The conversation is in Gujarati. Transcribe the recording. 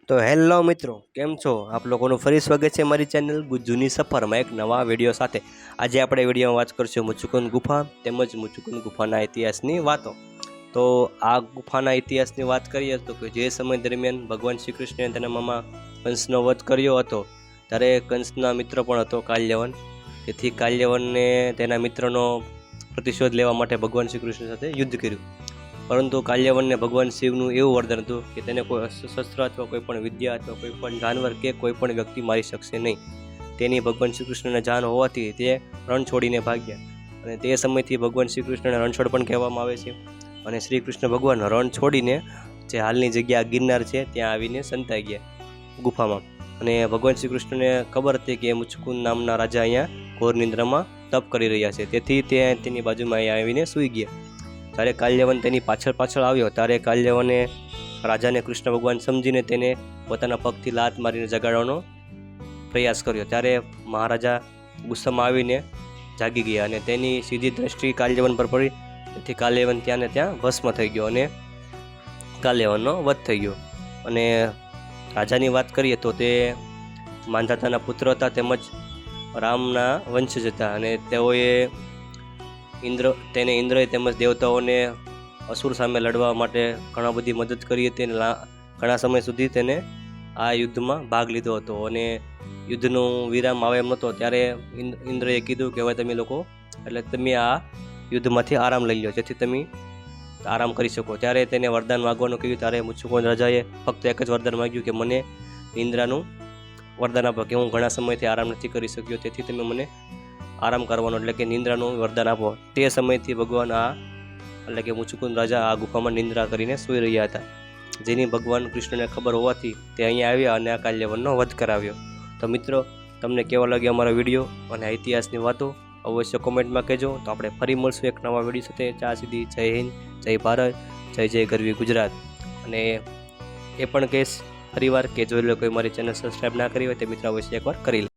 તો હેલો મિત્રો, કેમ છો? આપ લોકોનું ફરી સ્વાગત છે મારી ચેનલ ગુજ્જુની સફરમાં એક નવા વિડીયો સાથે। આજે આપણે વિડીયોમાં વાત કરીશું મુચુકુંદ ગુફા તેમજ મુચુકુંદ ગુફાના ઇતિહાસની વાતો। તો આ ગુફાના ઇતિહાસની વાત કરીએ તો કે જે સમય દરમિયાન ભગવાન શ્રી કૃષ્ણએ તેના મામા કંસનો વધ કર્યો હતો ત્યારે કંસના મિત્ર પણ હતો કાલ્યવન। તેથી કાલ્યવનને તેના મિત્રનો પ્રતિશોધ લેવા માટે ભગવાન શ્રી કૃષ્ણ સાથે યુદ્ધ કર્યું। પરંતુ કાલ્યવનને ભગવાન શિવનું એવું વરદાન હતું કે તેને કોઈ શસ્ત્ર અથવા કોઈ પણ વિદ્યા અથવા કોઈ પણ જાનવર કે કોઈ પણ વ્યક્તિ મારી શકશે નહીં। તેની ભગવાન શ્રી કૃષ્ણને જાન હોવાથી તે રણ છોડીને ભાગ્યા અને તે સમયથી ભગવાન શ્રી કૃષ્ણને રણછોડ પણ કહેવામાં આવે છે। અને શ્રી કૃષ્ણ ભગવાન રણ છોડીને જે હાલની જગ્યા ગિરનાર છે ત્યાં આવીને સંતાઈ ગયા ગુફામાં। અને ભગવાન શ્રી કૃષ્ણને ખબર હતી કે મુચુકુંદ નામના રાજા અહીંયા ઘોર નિંદ્રામાં તપ કરી રહ્યા છે, તેથી તે તેની બાજુમાં અહીંયા આવીને સૂઈ ગયા। જ્યારે કાલ્યવન તેની પાછળ આવ્યો ત્યારે કાલ્યવને રાજાને કૃષ્ણ ભગવાન સમજીને તેને પોતાના પગથી લાત મારીને જગાડવાનો પ્રયાસ કર્યો। ત્યારે મહારાજા ગુસ્સામાં આવીને જાગી ગયા અને તેની સીધી દ્રષ્ટિ કાલ્યવન પર પડી, તેથી કાલ્યવન ત્યાં ને ત્યાં ભસ્મ થઈ ગયો અને કાલ્યવનનો વધ થઈ ગયો। અને રાજાની વાત કરીએ તો તે માંધાતાના પુત્ર હતા તેમજ રામના વંશજ હતા અને તેઓએ ઇન્દ્રએ તેમજ દેવતાઓને અસુર સામે લડવા માટે ઘણા બધી મદદ કરી હતી અને ઘણા સમય સુધી તેને આ યુદ્ધમાં ભાગ લીધો હતો। અને યુદ્ધનું વિરામ આવે એમ નહોતો ત્યારે ઇન્દ્રએ કીધું કે હવે તમે આ યુદ્ધમાંથી આરામ લઈ લો, જેથી તમે આરામ કરી શકો। ત્યારે તેને વરદાન માગવાનું કહ્યું। ત્યારે મુચુકુંદ રાજાએ ફક્ત એક જ વરદાન માગ્યું કે મને નિંદ્રાનું વરદાન આપો, કે હું ઘણા સમયથી આરામ નથી કરી શક્યો, તેથી તમે મને આરામ કરવાનો એટલે કે નિંદ્રાનું વરદાન આપો। તે સમયથી ભગવાન એટલે કે મુચુકુંદ રાજા આ ગુફામાં નિંદ્રા કરીને સૂઈ રહ્યા હતા, જેની ભગવાન કૃષ્ણને ખબર હોવાથી તે અહીંયા આવ્યા અને આ કાલ્યવનનો વધ કરાવ્યો। તો મિત્રો, તમને કેવો લાગ્યો અમારો વિડીયો અને ઇતિહાસની વાતો અવશ્ય કોમેન્ટમાં કહેજો। તો આપણે ફરી મળશું એક નવા વિડીયો સાથે। ત્યાં સુધી જય હિન્દ, જય ભારત, જય જય ગરવી ગુજરાત। અને એ પણ કહીશ ફરીવાર કે જો કોઈ મારી ચેનલ સબસ્ક્રાઈબ ના કરી હોય તે મિત્રો અવશ્ય એકવાર કરી લે।